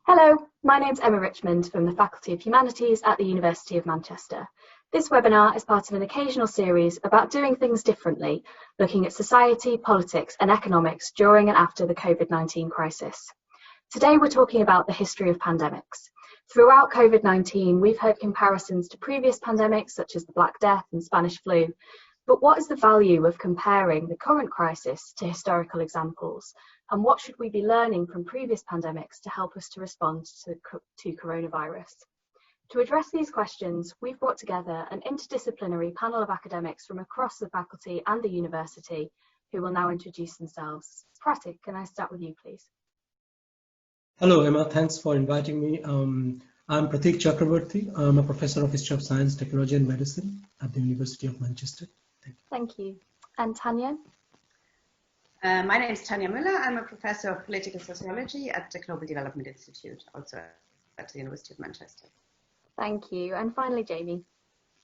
Hello, my name's Emma Richmond from the Faculty of Humanities at the University of Manchester. This webinar is part of an occasional series about doing things differently, looking at society, politics and economics during and after the COVID-19 crisis. Today we're talking about the history of pandemics. Throughout COVID-19, we've heard comparisons to previous pandemics such as the Black Death and Spanish flu. But what is the value of comparing the current crisis to historical examples? And what should we be learning from previous pandemics to help us to respond to coronavirus? To address these questions, we've brought together an interdisciplinary panel of academics from across the faculty and the university who will now introduce themselves. Pratik, can I start with you, please? Hello, Emma. Thanks for inviting me. I'm Pratik Chakrabarti. I'm a professor of History of Science, Technology and Medicine at the University of Manchester. Thank you. And Tanya? My name is Tanya Müller. I'm a professor of political sociology at the Global Development Institute, also at the University of Manchester. Thank you. And finally, Jamie.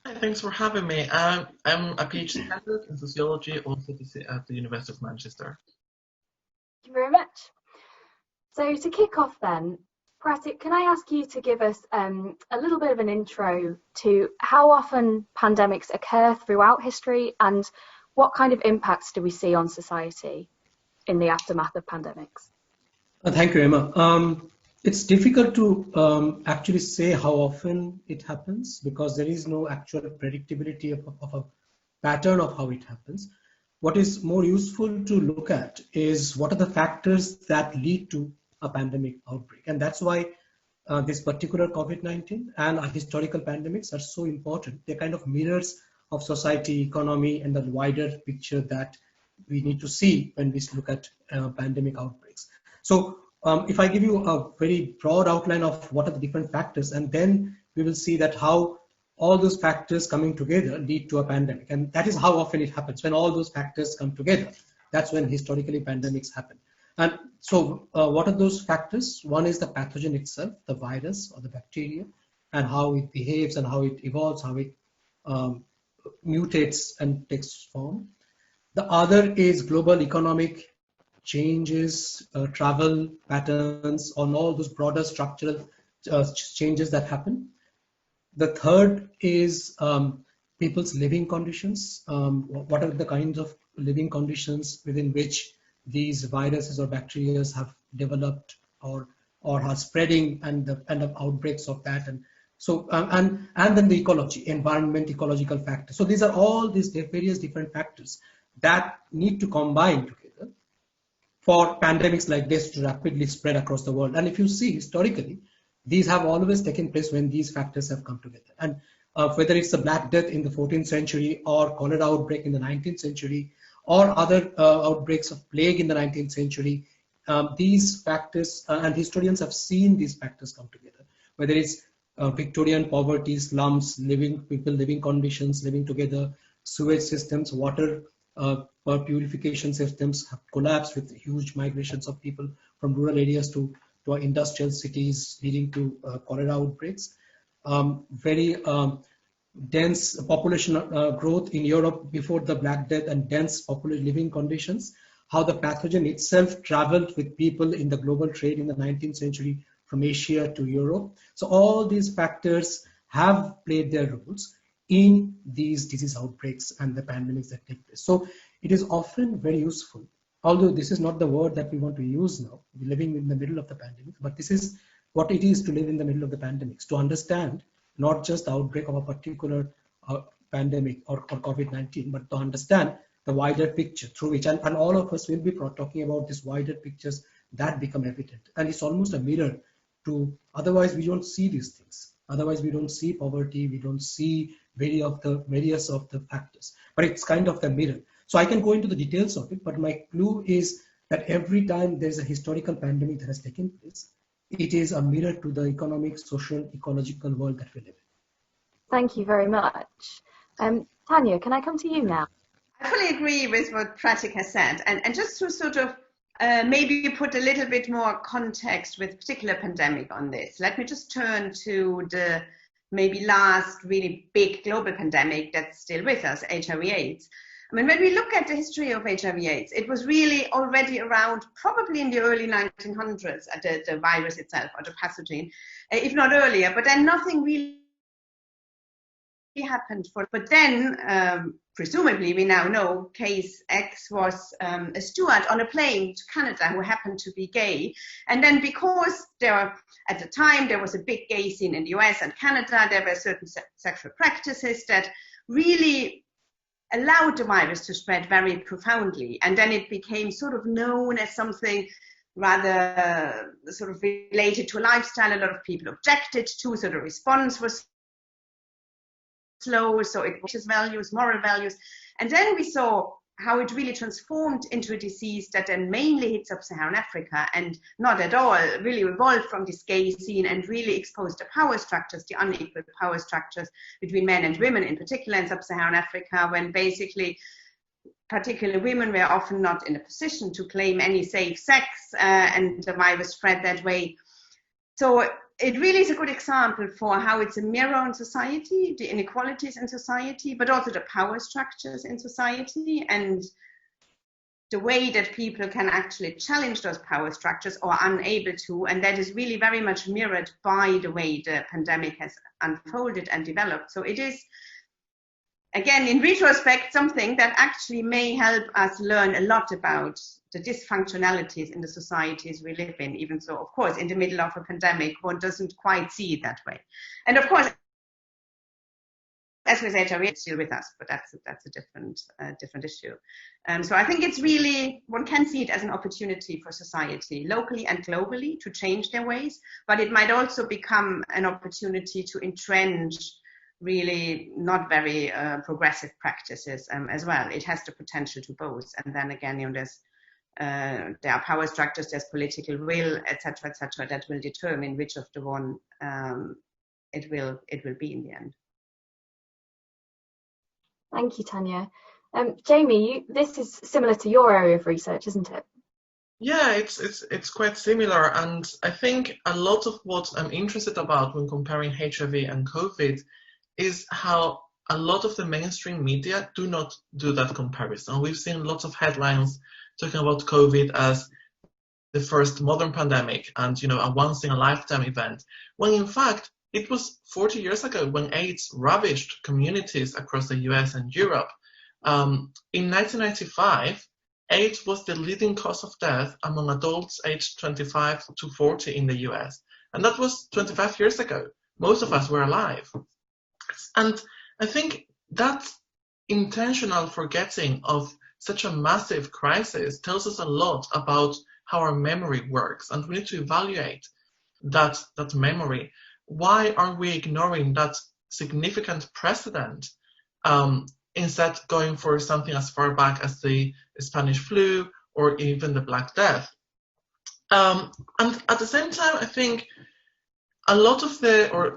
Hi, thanks for having me. I'm a PhD candidate in sociology, also at the University of Manchester. Thank you very much. So to kick off then, Pratik, can I ask you to give us a little bit of an intro to how often pandemics occur throughout history and what kind of impacts do we see on society in the aftermath of pandemics? Thank you, Emma. It's difficult to actually say how often it happens because there is no actual predictability of a pattern of how it happens. What is more useful to look at is what are the factors that lead to a pandemic outbreak. And that's why this particular COVID-19 and historical pandemics are so important. They're kind of mirrors of society, economy, and the wider picture that we need to see when we look at pandemic outbreaks. So if I give you a very broad outline of what are the different factors, and then we will see that how all those factors coming together lead to a pandemic. And that is how often it happens. When all those factors come together, that's when historically pandemics happen. And so what are those factors? One is the pathogen itself, the virus or the bacteria, and how it behaves and how it evolves, how it mutates and takes form. The other is global economic changes, travel patterns, on all those broader structural changes that happen. The third is people's living conditions. What are the kinds of living conditions within which these viruses or bacteria have developed or are spreading, and the kind of outbreaks of that, and so and then the ecology, environment, ecological factors. So these are all these various different factors that need to combine together for pandemics like this to rapidly spread across the world. And if you see historically, these have always taken place when these factors have come together. And whether it's the Black Death in the 14th century or cholera outbreak in the 19th century, or other outbreaks of plague in the 19th century, these factors, and historians have seen these factors come together, whether it's Victorian poverty, slums, people living conditions, living together, sewage systems, water purification systems have collapsed with huge migrations of people from rural areas to industrial cities, leading to cholera outbreaks. Very dense population growth in Europe before the Black Death, and dense living conditions, how the pathogen itself traveled with people in the global trade in the 19th century from Asia to Europe. So all these factors have played their roles in these disease outbreaks and the pandemics that take place. So it is often very useful, although this is not the word that we want to use now, we're living in the middle of the pandemic, but this is what it is to live in the middle of the pandemics, to understand not just the outbreak of a particular pandemic or COVID-19, but to understand the wider picture through which, and all of us will be talking about these wider pictures that become evident. And it's almost a mirror to, otherwise we don't see these things. Otherwise we don't see poverty, we don't see various of the factors, but it's kind of the mirror. So I can go into the details of it, but my clue is that every time there's a historical pandemic that has taken place, it is a mirror to the economic, social, ecological world that we live in. Thank you very much. Tanya, can I come to you now? I fully agree with what Pratik has said. And just to sort of maybe put a little bit more context with particular pandemic on this, let me just turn to the maybe last really big global pandemic that's still with us, HIV/AIDS. I mean, when we look at the history of HIV/AIDS, it was really already around, probably in the early 1900s, the virus itself, or the pathogen, if not earlier, but then nothing really happened but then presumably we now know case X was a steward on a plane to Canada who happened to be gay, and then because at the time there was a big gay scene in the US and Canada, there were certain sexual practices that really allowed the virus to spread very profoundly, and then it became sort of known as something rather sort of related to a lifestyle a lot of people objected to, so the response was slow, so it was values, moral values. And then we saw how it really transformed into a disease that then mainly hit sub-Saharan Africa and not at all really evolved from this gay scene and really exposed the power structures, the unequal power structures between men and women, in particular in sub-Saharan Africa, when basically particularly women were often not in a position to claim any safe sex, and the virus spread that way. So it really is a good example for how it's a mirror on society, the inequalities in society, but also the power structures in society and the way that people can actually challenge those power structures or are unable to. And that is really very much mirrored by the way the pandemic has unfolded and developed. So it is, again, in retrospect, something that actually may help us learn a lot about the dysfunctionalities in the societies we live in, even so, of course, in the middle of a pandemic, one doesn't quite see it that way. And of course, as with HIV, it's still with us, but that's a different issue. So I think it's really, one can see it as an opportunity for society, locally and globally, to change their ways, but it might also become an opportunity to entrench really not very progressive practices as well. It has the potential to both. And then again, there are power structures, there's political will, etc., that will determine which of the one it will be in the end. Thank you, Tanya. Jamie, this is similar to your area of research, isn't it? Yeah, it's quite similar, and I think a lot of what I'm interested about when comparing HIV and COVID is how a lot of the mainstream media do not do that comparison. We've seen lots of headlines talking about COVID as the first modern pandemic and, a once-in-a-lifetime event, when in fact it was 40 years ago when AIDS ravaged communities across the US and Europe. In 1995, AIDS was the leading cause of death among adults aged 25 to 40 in the US. And that was 25 years ago. Most of us were alive. And I think that intentional forgetting of such a massive crisis tells us a lot about how our memory works, and we need to evaluate that memory. Why are we ignoring that significant precedent, instead going for something as far back as the Spanish flu or even the Black Death? And at the same time, I think a lot of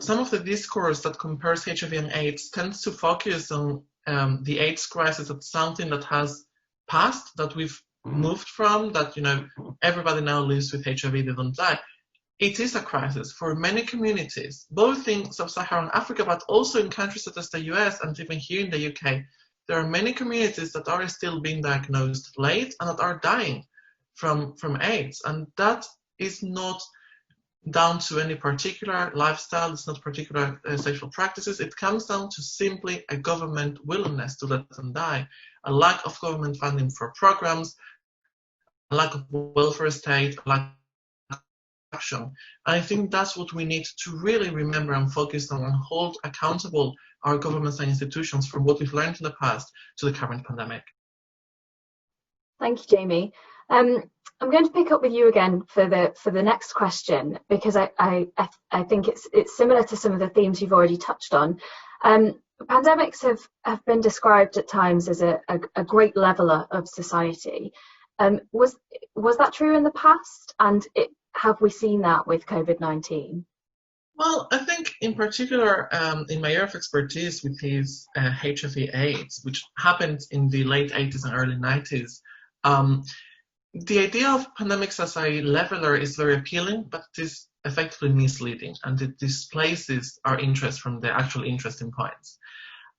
some of the discourse that compares HIV and AIDS tends to focus on the AIDS crisis as something that has passed, that we've moved from, that everybody now lives with HIV, they don't die. It is a crisis for many communities, both in sub-Saharan Africa, but also in countries such as the US and even here in the UK. There are many communities that are still being diagnosed late and that are dying from AIDS, and that is not down to any particular lifestyle, it's not particular sexual practices. It comes down to simply a government willingness to let them die, a lack of government funding for programs, a lack of welfare state, a lack of action. And I think that's what we need to really remember and focus on and hold accountable our governments and institutions for what we've learned in the past to the current pandemic. Thank you, Jamie. I'm going to pick up with you again for the next question, because I think it's similar to some of the themes you've already touched on. Pandemics have been described at times as a great leveler of society. Was that true in the past, and have we seen that with COVID-19? Well, I think in particular, in my area of expertise, which is HIV/AIDS, which happened in the late 80s and early 90s, the idea of pandemics as a leveler is very appealing, but it is effectively misleading, and it displaces our interest from the actual interesting points.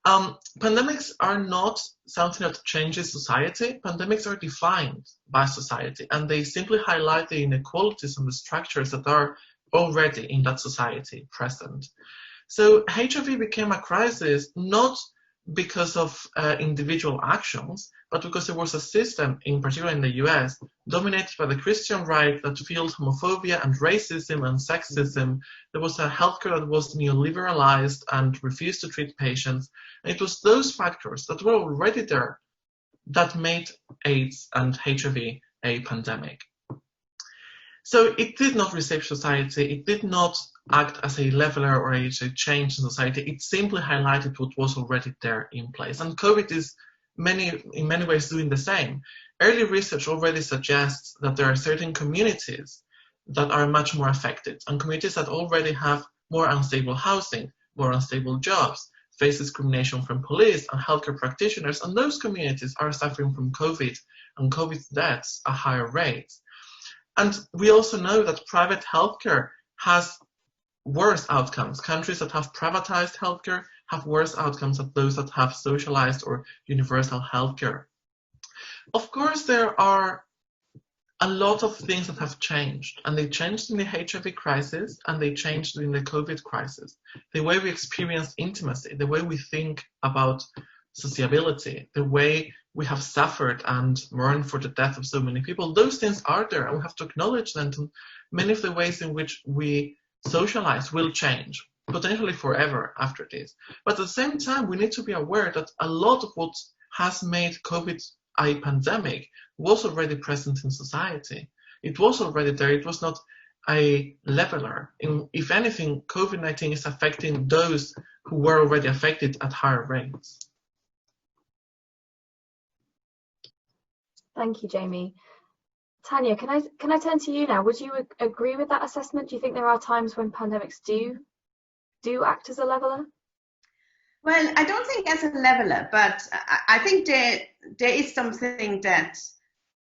Pandemics are not something that changes society. Pandemics are defined by society, and they simply highlight the inequalities and the structures that are already in that society present. So HIV became a crisis not because of individual actions, but because there was a system, in particular in the US, dominated by the Christian right that fueled homophobia and racism and sexism. There was a healthcare that was neoliberalized and refused to treat patients. And it was those factors that were already there that made AIDS and HIV a pandemic. So it did not reshape society, it did not act as a leveler or a change in society, it simply highlighted what was already there in place. And COVID is in many ways doing the same. Early research already suggests that there are certain communities that are much more affected, and communities that already have more unstable housing, more unstable jobs, face discrimination from police and healthcare practitioners, and those communities are suffering from COVID and COVID deaths at higher rates. And we also know that private healthcare has worse outcomes. Countries that have privatized healthcare have worse outcomes than those that have socialized or universal healthcare. Of course, there are a lot of things that have changed, and they changed in the HIV crisis and they changed in the COVID crisis. The way we experience intimacy, the way we think about sociability, the way we have suffered and mourned for the death of so many people, those things are there, and we have to acknowledge them. And many of the ways in which we socialize will change, potentially forever after this. But at the same time, we need to be aware that a lot of what has made COVID a pandemic was already present in society. It was already there. It was not a leveler. If anything, COVID-19 is affecting those who were already affected at higher rates. Thank you, Jamie. Tanya, can I turn to you now? Would you agree with that assessment? Do you think there are times when pandemics do act as a leveler? Well, I don't think as a leveler, but I think there is something that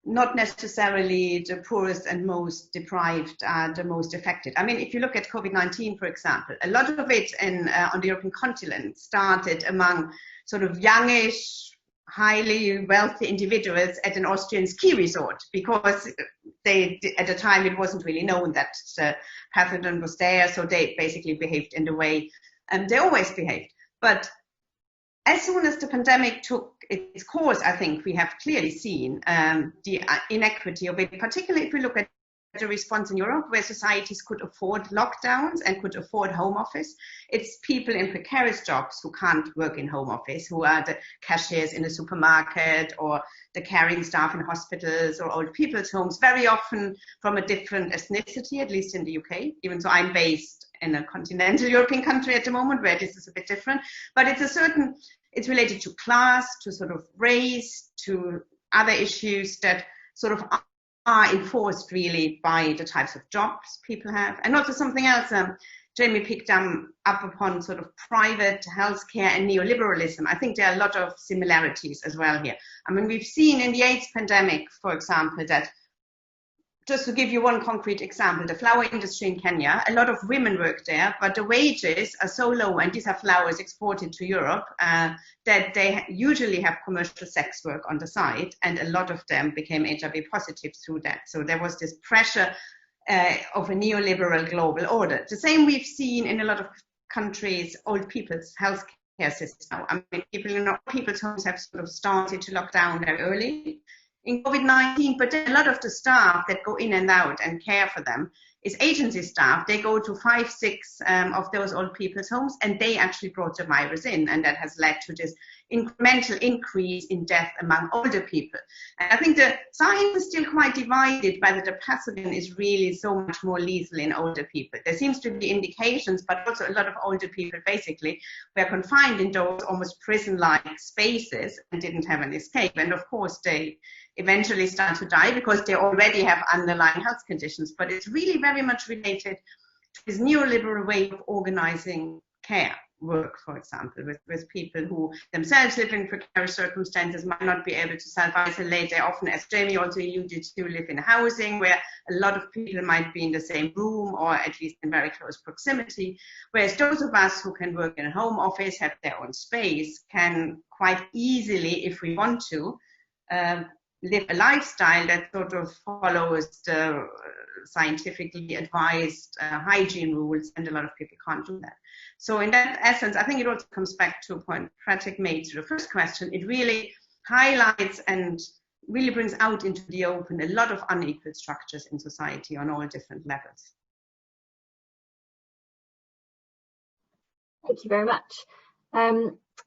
not necessarily the poorest and most deprived are the most affected. I mean, if you look at COVID-19, for example, a lot of it on the European continent started among sort of youngish, highly wealthy individuals at an Austrian ski resort, because at the time it wasn't really known that the pathogen was there, so they basically behaved in the way they always behaved. But as soon as the pandemic took its course, I think we have clearly seen the inequity of it, particularly if we look at the response in Europe, where societies could afford lockdowns and could afford home office. It's people in precarious jobs who can't work in home office, who are the cashiers in the supermarket or the caring staff in hospitals or old people's homes, very often from a different ethnicity, at least in the UK, even though I'm based in a continental European country at the moment where this is a bit different. But it's related to class, to sort of race, to other issues that sort of are enforced really by the types of jobs people have. And also something else Jamie picked up upon, sort of private healthcare and neoliberalism. I think there are a lot of similarities as well here. I mean, we've seen in the AIDS pandemic, for example, that, just to give you one concrete example, the flower industry in Kenya, a lot of women work there, but the wages are so low, and these are flowers exported to Europe, that they usually have commercial sex work on the side, and a lot of them became HIV positive through that. So there was this pressure of a neoliberal global order. The same we've seen in a lot of countries, old people's healthcare system. I mean, people in old people's homes have sort of started to lock down very early in COVID-19, but a lot of the staff that go in and out and care for them is agency staff. They go to 5, 6 of those old people's homes, and they actually brought the virus in, and that has led to this incremental increase in death among older people. And I think the science is still quite divided whether the pathogen is really so much more lethal in older people. There seems to be indications, but also a lot of older people basically were confined in those almost prison-like spaces and didn't have an escape. And of course, they eventually start to die because they already have underlying health conditions. But it's really very much related to this neoliberal way of organizing care, work, for example, with people who themselves live in precarious circumstances, might not be able to self-isolate. They often, as Jamie also alluded to, live in housing where a lot of people might be in the same room or at least in very close proximity. Whereas those of us who can work in a home office, have their own space, can quite easily, if we want to, live a lifestyle that sort of follows the scientifically advised hygiene rules, and a lot of people can't do that. So in that essence, I think it also comes back to a point Pratik made to the first question. It really highlights and really brings out into the open a lot of unequal structures in society on all different levels. Thank you very much.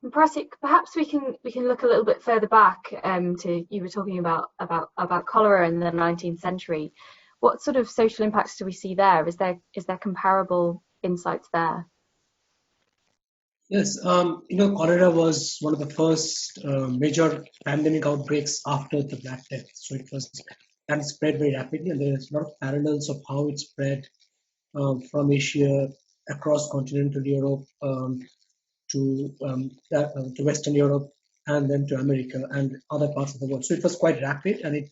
Pratik, perhaps we can look a little bit further back to, you were talking about cholera in the 19th century. What sort of social impacts do we see there? Is there comparable insights there? Yes, cholera was one of the first major pandemic outbreaks after the Black Death. So it spread very rapidly, and there's a lot of parallels of how it spread from Asia across continental Europe to Western Europe, and then to America and other parts of the world. So it was quite rapid, and it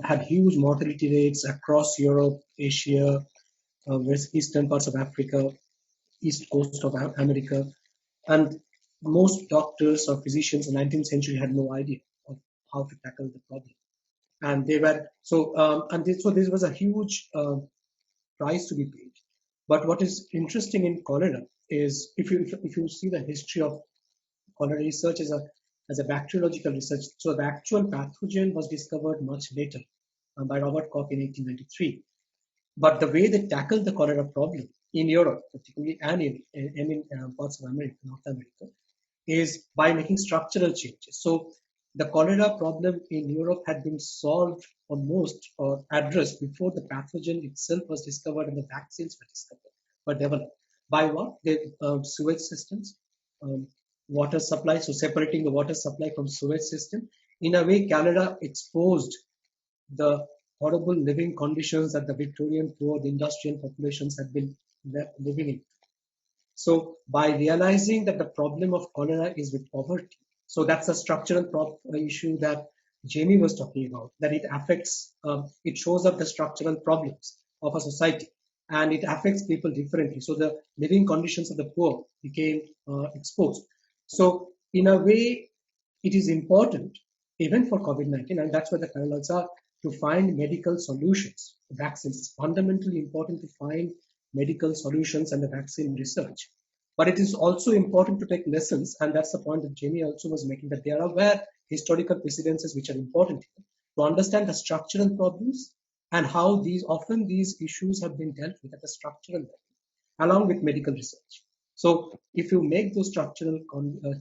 had huge mortality rates across Europe, Asia, eastern parts of Africa, east coast of America. And most doctors or physicians in the 19th century had no idea of how to tackle the problem. And they were so this was a huge price to be paid. But what is interesting in cholera is if you see the history of cholera research as a bacteriological research, so the actual pathogen was discovered much later by Robert Koch in 1893. But the way they tackled the cholera problem in Europe, particularly, and in parts of America, North America, is by making structural changes. So the cholera problem in Europe had been solved almost or addressed before the pathogen itself was discovered and the vaccines were developed. By what? Sewage systems, water supply, so separating the water supply from sewage system. In a way, cholera exposed the horrible living conditions that the Victorian poor, the industrial populations had been living in. So by realizing that the problem of cholera is with poverty, so that's a structural issue that Jamie was talking about, that it affects, it shows up the structural problems of a society, and it affects people differently. So the living conditions of the poor became exposed. So in a way, it is important, even for COVID-19, and that's where the parallels are, to find medical solutions. Vaccines, it's fundamentally important to find medical solutions and the vaccine research. But it is also important to take lessons, and that's the point that Jamie also was making, that there are historical precedences which are important here, to understand the structural problems and how often these issues have been dealt with at the structural level, along with medical research. So if you make those structural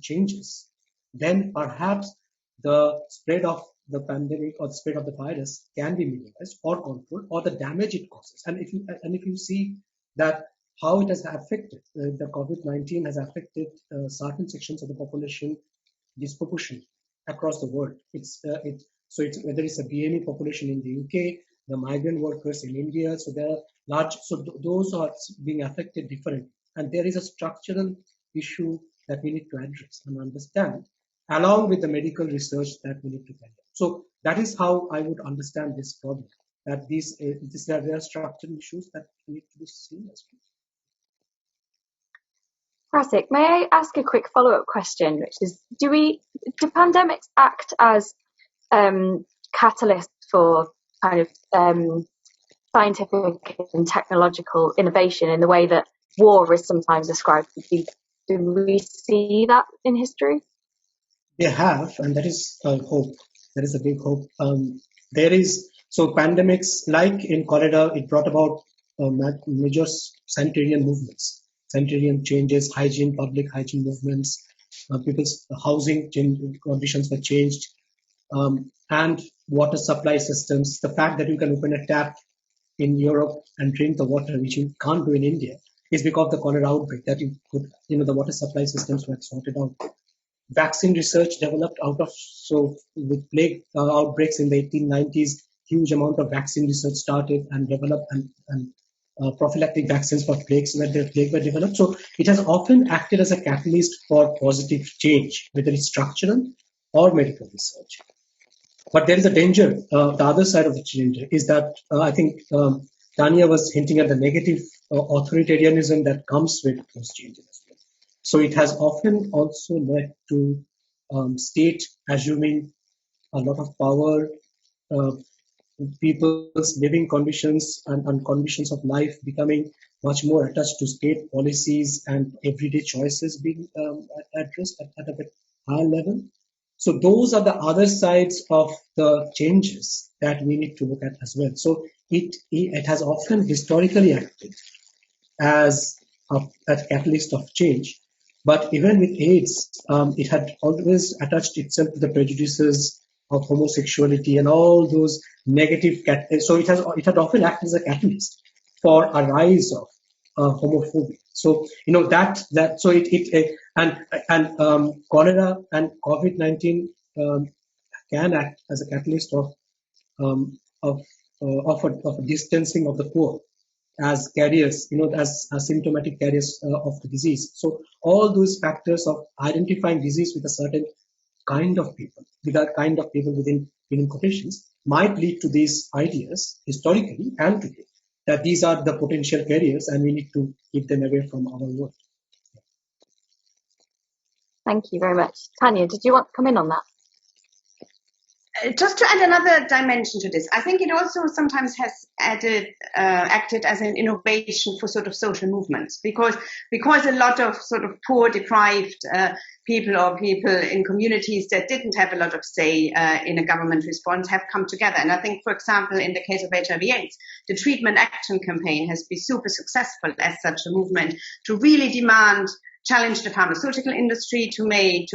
changes, then perhaps the spread of the pandemic or the spread of the virus can be minimized or controlled, or the damage it causes. And if you see that how it has affected, the COVID-19 has affected certain sections of the population disproportionately across the world. So it's whether it's a BME population in the UK, the migrant workers in India. So there are those are being affected differently, and there is a structural issue that we need to address and understand, along with the medical research that we need to carry out. So that is how I would understand this problem, that there are structural issues that need to be seen as well. Pratik, may I ask a quick follow-up question, which is, do pandemics act as catalysts for kind of scientific and technological innovation in the way that war is sometimes described to be? Do we see that in history? They have, and that is a hope. That is a big hope. So pandemics, like in cholera, it brought about major sanitarian movements, sanitarian changes, public hygiene movements, people's housing conditions were changed, and water supply systems. The fact that you can open a tap in Europe and drink the water, which you can't do in India, is because of the cholera outbreak, that the water supply systems were sorted out. Vaccine research developed with plague outbreaks in the 1890s, huge amount of vaccine research started and developed, and prophylactic vaccines for plagues when the plague were developed. So it has often acted as a catalyst for positive change, whether it's structural or medical research. But there is a danger. The other side of the danger is that I think Tanya was hinting at the negative authoritarianism that comes with those changes as well. So it has often also led to state assuming a lot of power, people's living conditions and conditions of life becoming much more attached to state policies and everyday choices being addressed at a bit higher level. So those are the other sides of the changes that we need to look at as well. So it has often historically acted as a catalyst of change. But even with AIDS, it had always attached itself to the prejudices of homosexuality and all those negative. So it had often acted as a catalyst for a rise of homophobia. So cholera and COVID-19 can act as a catalyst of a distancing of the poor as carriers, as asymptomatic carriers of the disease. So all those factors of identifying disease with a certain kind of people, within quotations, might lead to these ideas historically and today that these are the potential carriers and we need to keep them away from our world. Thank you very much. Tanya, did you want to come in on that? Just to add another dimension to this, I think it also sometimes has acted as an innovation for sort of social movements, because a lot of sort of poor, deprived people or people in communities that didn't have a lot of say in a government response have come together. And I think, for example, in the case of HIV/AIDS, the Treatment Action Campaign has been super successful as such a movement to really challenge the pharmaceutical industry to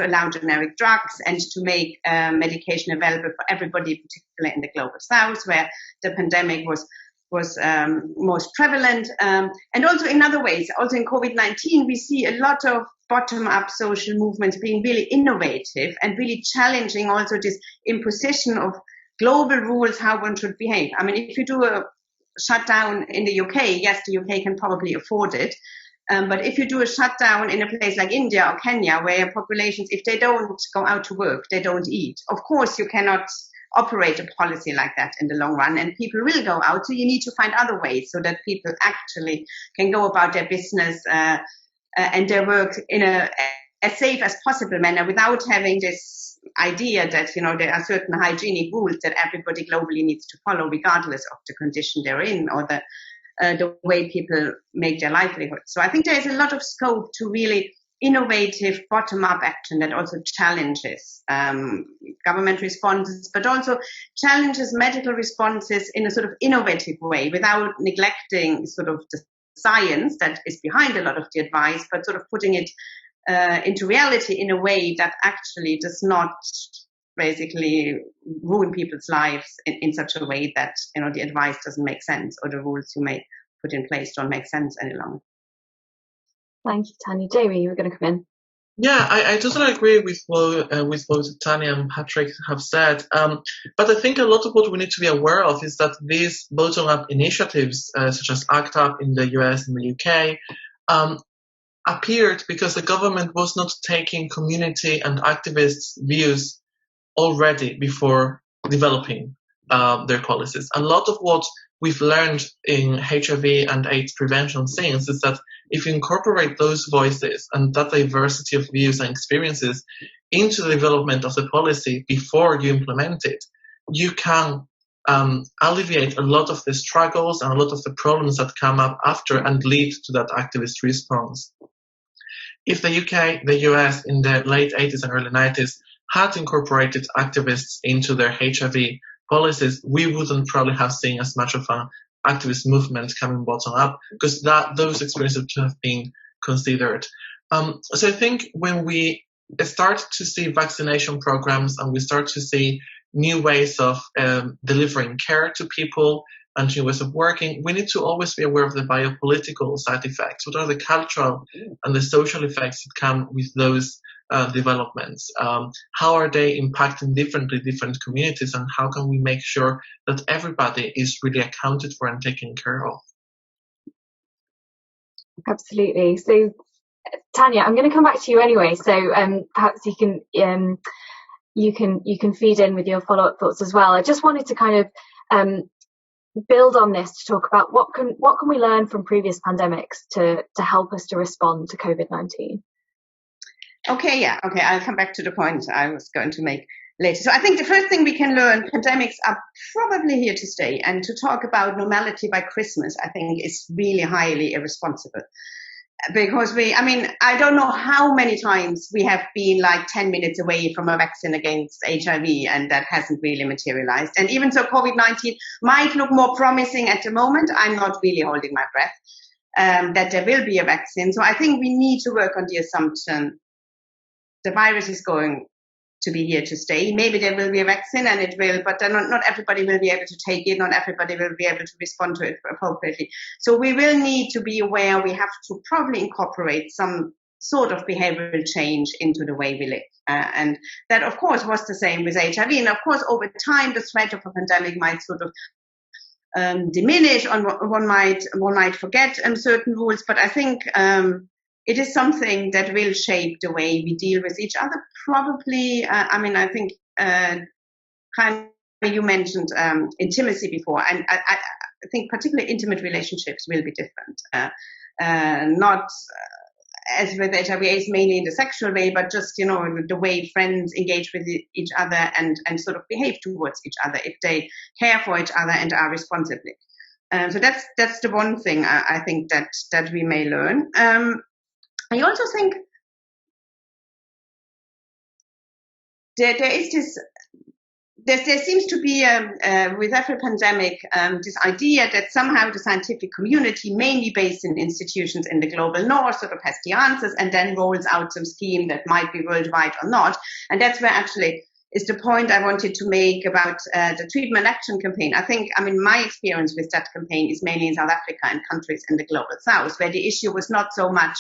allow generic drugs and to make medication available for everybody, particularly in the global south, where the pandemic was most prevalent. And also in other ways, also in COVID-19, we see a lot of bottom-up social movements being really innovative and really challenging also this imposition of global rules, how one should behave. I mean, if you do a shutdown in the UK, yes, the UK can probably afford it. But if you do a shutdown in a place like India or Kenya, where populations, if they don't go out to work, they don't eat. Of course, you cannot operate a policy like that in the long run, and people will go out. So you need to find other ways so that people actually can go about their business and their work in as safe as possible manner, without having this idea that, there are certain hygienic rules that everybody globally needs to follow, regardless of the condition they're in or the way people make their livelihood. So I think there is a lot of scope to really innovative bottom-up action that also challenges government responses, but also challenges medical responses in a sort of innovative way, without neglecting sort of the science that is behind a lot of the advice, but sort of putting it into reality in a way that actually does not basically ruin people's lives in such a way that the advice doesn't make sense, or the rules you may put in place don't make sense any longer. Thank you, Tanya. Jamie, you were going to come in. Yeah, I totally agree with both Tanya and Patrick have said. But I think a lot of what we need to be aware of is that these bottom-up initiatives, such as ACT UP in the US and the UK, appeared because the government was not taking community and activists' views already before developing their policies. A lot of what we've learned in HIV and AIDS prevention science is that if you incorporate those voices and that diversity of views and experiences into the development of the policy before you implement it, you can alleviate a lot of the struggles and a lot of the problems that come up after and lead to that activist response. If the UK, the US in the late 80s and early 90s had incorporated activists into their HIV policies, we wouldn't probably have seen as much of an activist movement coming bottom up, because those experiences should have been considered. So I think when we start to see vaccination programs and we start to see new ways of delivering care to people and new ways of working, we need to always be aware of the biopolitical side effects. What are the cultural and the social effects that come with those developments? How are they impacting different communities, and how can we make sure that everybody is really accounted for and taken care of? Absolutely. So, Tanya, I'm going to come back to you anyway. So perhaps you can feed in with your follow-up thoughts as well. I just wanted to kind of build on this to talk about what can we learn from previous pandemics to help us to respond to COVID-19. Okay, I'll come back to the point I was going to make later. So I think the first thing we can learn, pandemics are probably here to stay, and to talk about normality by Christmas, I think, is really highly irresponsible. Because I don't know how many times we have been like 10 minutes away from a vaccine against HIV, and that hasn't really materialized. And even so, COVID-19 might look more promising at the moment. I'm not really holding my breath that there will be a vaccine. So I think we need to work on the assumption the virus is going to be here to stay. Maybe there will be a vaccine and it will, but then not everybody will be able to take it, not everybody will be able to respond to it appropriately. So we will need to be aware we have to probably incorporate some sort of behavioral change into the way we live. And that, of course, was the same with HIV. And of course, over time, the threat of a pandemic might sort of diminish, or one might forget certain rules, but I think it is something that will shape the way we deal with each other. Probably, I think you mentioned intimacy before, and I think particularly intimate relationships will be different. Not as with HIV/AIDS mainly in the sexual way, but just the way friends engage with each other and sort of behave towards each other if they care for each other and are responsibly. So that's the one thing I think that we may learn. I also think there seems to be with every pandemic this idea that somehow the scientific community, mainly based in institutions in the global north, sort of has the answers and then rolls out some scheme that might be worldwide or not. And that's where actually is the point I wanted to make about the treatment action campaign. I think, my experience with that campaign is mainly in South Africa and countries in the global south, where the issue was not so much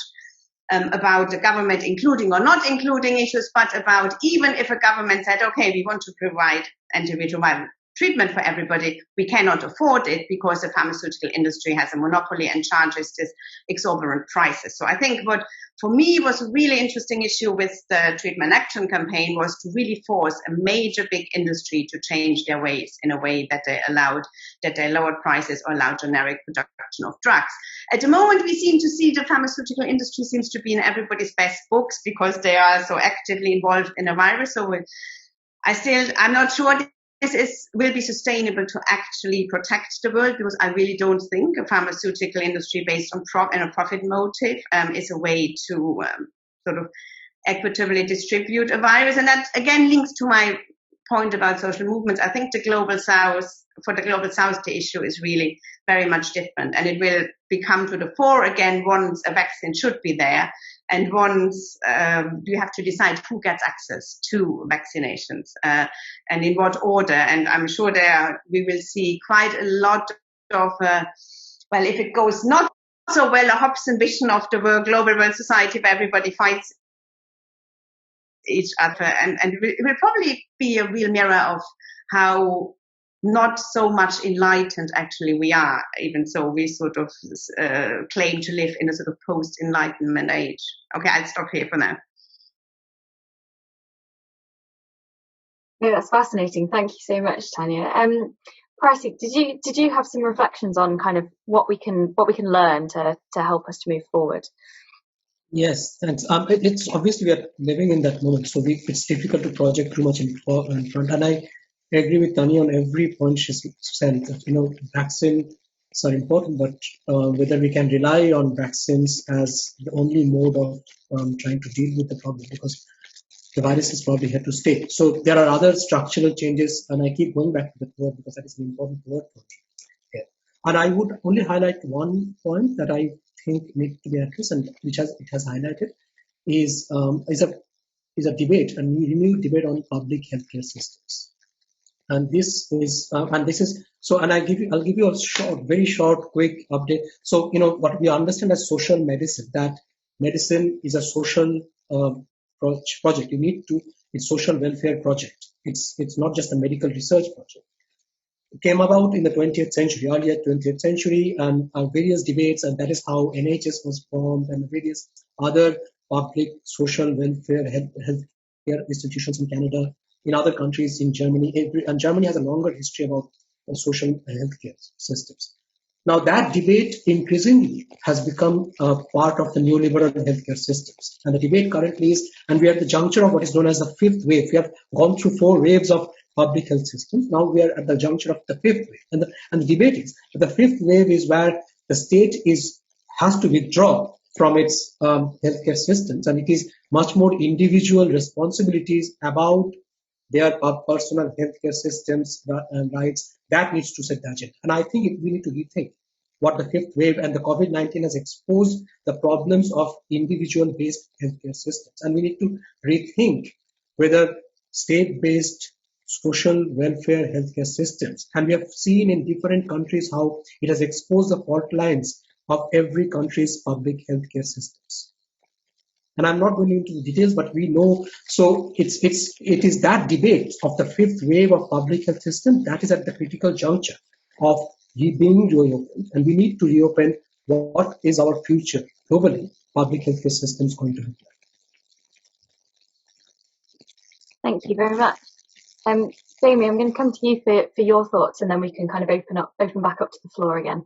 about the government including or not including issues, but about even if a government said, okay, we want to provide antiretroviral treatment for everybody, we cannot afford it because the pharmaceutical industry has a monopoly and charges this exorbitant prices. So I think what for me was a really interesting issue with the treatment action campaign was to really force a major big industry to change their ways in a way that they lowered prices or allowed generic production of drugs. At the moment, we seem to see the pharmaceutical industry seems to be in everybody's best books because they are so actively involved in a virus. So I'm not sure this will be sustainable to actually protect the world, because I really don't think a pharmaceutical industry based on a profit motive is a way to sort of equitably distribute a virus. And that again links to my point about social movements. I think for the global south, the issue is really very much different, and it will become to the fore again once a vaccine should be there, and once you have to decide who gets access to vaccinations and in what order. And I'm sure we will see quite a lot of, if it goes not so well, a Hobson vision of the global world society where everybody fights each other, and it will probably be a real mirror of how not so much enlightened actually we are, even so we sort of claim to live in a sort of post-enlightenment age. Okay, I'll stop here for now. No, that's fascinating. Thank you so much, Tanya. Pratik, did you have some reflections on kind of what we can learn to help us to move forward? Yes, thanks. It's obviously we are living in that moment, so it's difficult to project too much in front. And I agree with Tanya on every point she said. That, vaccines are important, but whether we can rely on vaccines as the only mode of trying to deal with the problem, because the virus is probably here to stay. So there are other structural changes, and I keep going back to that word because that is an important word for me. Yeah. And I would only highlight one point that I think needs to be addressed, and which it has highlighted, is a debate, a renewed debate on public healthcare systems. And this is so. And I'll give you a very short, quick update. So what we understand as social medicine, that medicine is a social project. It's social welfare project. It's not just a medical research project. came about in the 20th century, earlier 20th century, and various debates, and that is how NHS was formed and various other public social welfare healthcare institutions in Canada, in other countries, in Germany. And Germany has a longer history about social healthcare systems. Now that debate increasingly has become a part of the neoliberal healthcare systems. And the debate currently is, and we are at the juncture of what is known as the fifth wave. We have gone through 4 waves of public health systems. Now we are at the juncture of the fifth wave. And the debate is that the fifth wave is where the state has to withdraw from its healthcare systems. And it is much more individual responsibilities about their personal healthcare systems and rights that needs to set the agenda. And I think we need to rethink what the fifth wave, and the COVID-19 has exposed the problems of individual-based healthcare systems. And we need to rethink whether state-based social welfare healthcare systems, and we have seen in different countries how it has exposed the fault lines of every country's public healthcare systems. And I'm not going into the details, but we know, so it is that debate of the fifth wave of public health system that is at the critical juncture of being reopened, and we need to reopen what is our future globally public healthcare systems going to look like. Thank you very much. Jamie, I'm going to come to you for your thoughts, and then we can kind of open back up to the floor again.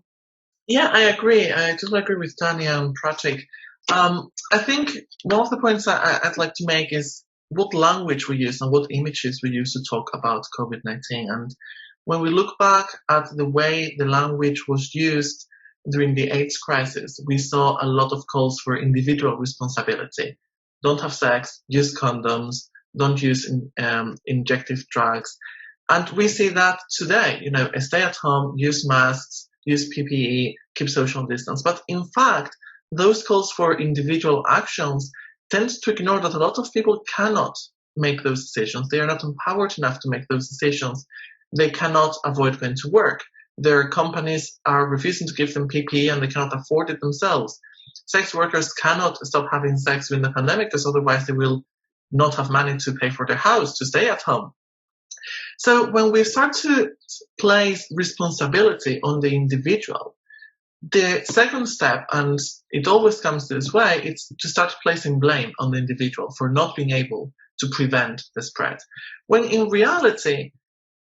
Yeah, I agree. I totally agree with Tanya and Pratik. I think one of the points I'd like to make is what language we use and what images we use to talk about COVID-19. And when we look back at the way the language was used during the AIDS crisis, we saw a lot of calls for individual responsibility. Don't have sex, use condoms, don't use injective drugs. And we see that today, stay at home, use masks, use PPE, keep social distance. But in fact, those calls for individual actions tend to ignore that a lot of people cannot make those decisions. They are not empowered enough to make those decisions. They cannot avoid going to work. Their companies are refusing to give them PPE and they cannot afford it themselves. Sex workers cannot stop having sex during the pandemic because otherwise they will not have money to pay for their house, to stay at home. So when we start to place responsibility on the individual, the second step, and it always comes this way, it's to start placing blame on the individual for not being able to prevent the spread. When in reality,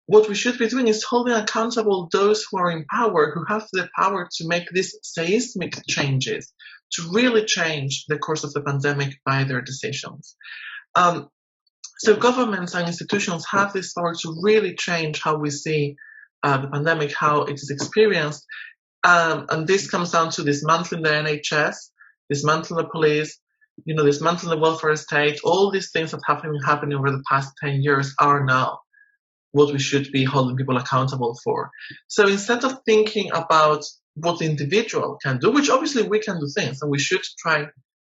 what we should be doing is holding accountable those who are in power, who have the power to make these seismic changes, to really change the course of the pandemic by their decisions. So governments and institutions have this power to really change how we see the pandemic, how it is experienced. And this comes down to dismantling the NHS, dismantling the police, dismantling the welfare state. All these things that have been happening over the past 10 years are now what we should be holding people accountable for. So instead of thinking about what the individual can do, which obviously we can do things, and we should try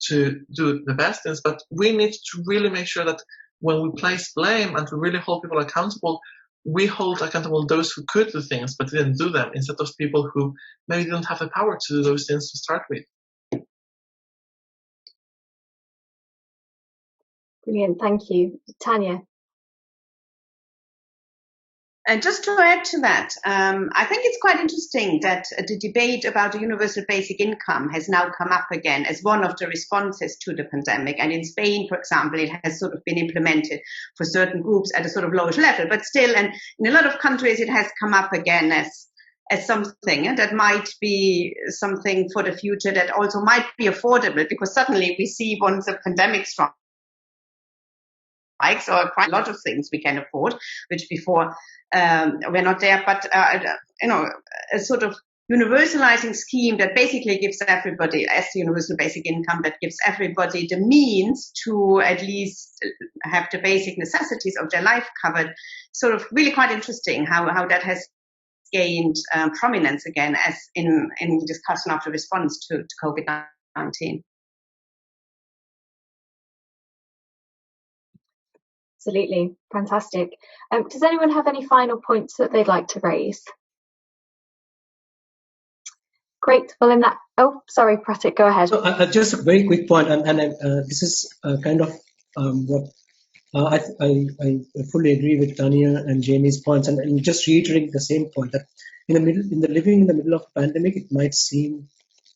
to do the best things, but we need to really make sure that when we place blame and we really hold people accountable, we hold accountable those who could do things but didn't do them, instead of people who maybe didn't have the power to do those things to start with. Brilliant, thank you. Tanya? And just to add to that, I think it's quite interesting that the debate about a universal basic income has now come up again as one of the responses to the pandemic. And in Spain, for example, it has sort of been implemented for certain groups at a sort of lowish level. But still, and in a lot of countries, it has come up again as something that might be something for the future that also might be affordable, because suddenly we see once a pandemic strikes, or quite a lot of things we can afford, which before we're not there. But a sort of universalizing scheme that basically gives everybody, as the universal basic income, that gives everybody the means to at least have the basic necessities of their life covered. Sort of really quite interesting how that has gained prominence again as in discussion of the response to COVID-19. Absolutely, fantastic. Does anyone have any final points that they'd like to raise? Great. Well, in that, sorry, Pratik, go ahead. So just a very quick point, and this is kind of what I fully agree with Tanya and Jamie's points, and just reiterating the same point that living in the middle of a pandemic, it might seem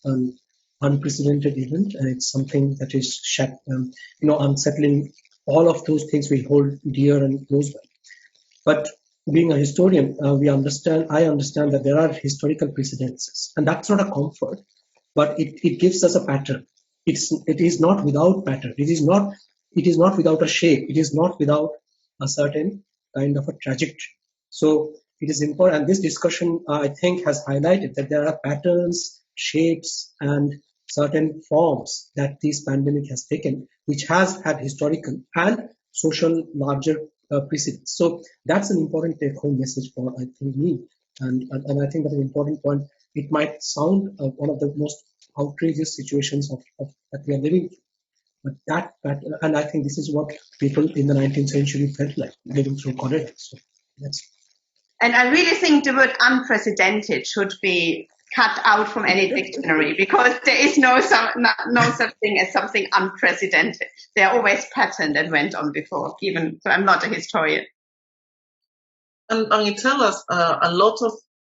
an unprecedented event, and it's something that is unsettling. All of those things we hold dear and close by. But being a historian, I understand that there are historical precedences, and that's not a comfort, but it gives us a pattern. It is not without pattern. It is not without a shape. It is not without a certain kind of a trajectory. So it is important, and this discussion, I think, has highlighted that there are patterns, shapes, and certain forms that this pandemic has taken, which has had historical and social larger precedents. So that's an important take-home message for, I think, me, and I think that's an important point. It might sound one of the most outrageous situations that we are living through, but and I think this is what people in the 19th century felt like living through cholera. So that's. And I really think the word unprecedented should be cut out from any dictionary, because there is no such thing as something unprecedented. They are always patterned and went on before, even so I'm not a historian. And it tells us a lot of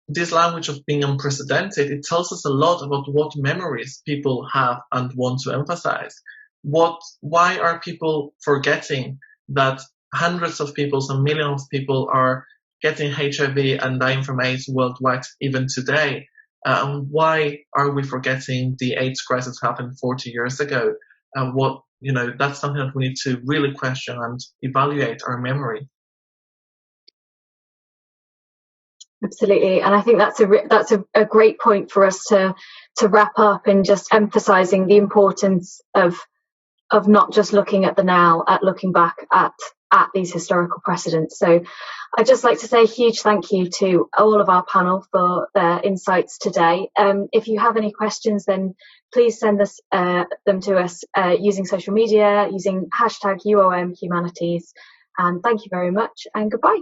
this language of being unprecedented. It tells us a lot about what memories people have and want to emphasize. Why are people forgetting that hundreds of people and millions of people are getting HIV and dying from AIDS worldwide even today? Why are we forgetting the AIDS crisis happened 40 years ago? That's something that we need to really question and evaluate our memory. Absolutely, and I think that's a great point for us to wrap up, and just emphasising the importance of not just looking at the now, at looking back at these historical precedents. So I'd just like to say a huge thank you to all of our panel for their insights today. If you have any questions, then please send them to us using social media, using #UOM Humanities. And thank you very much, and goodbye.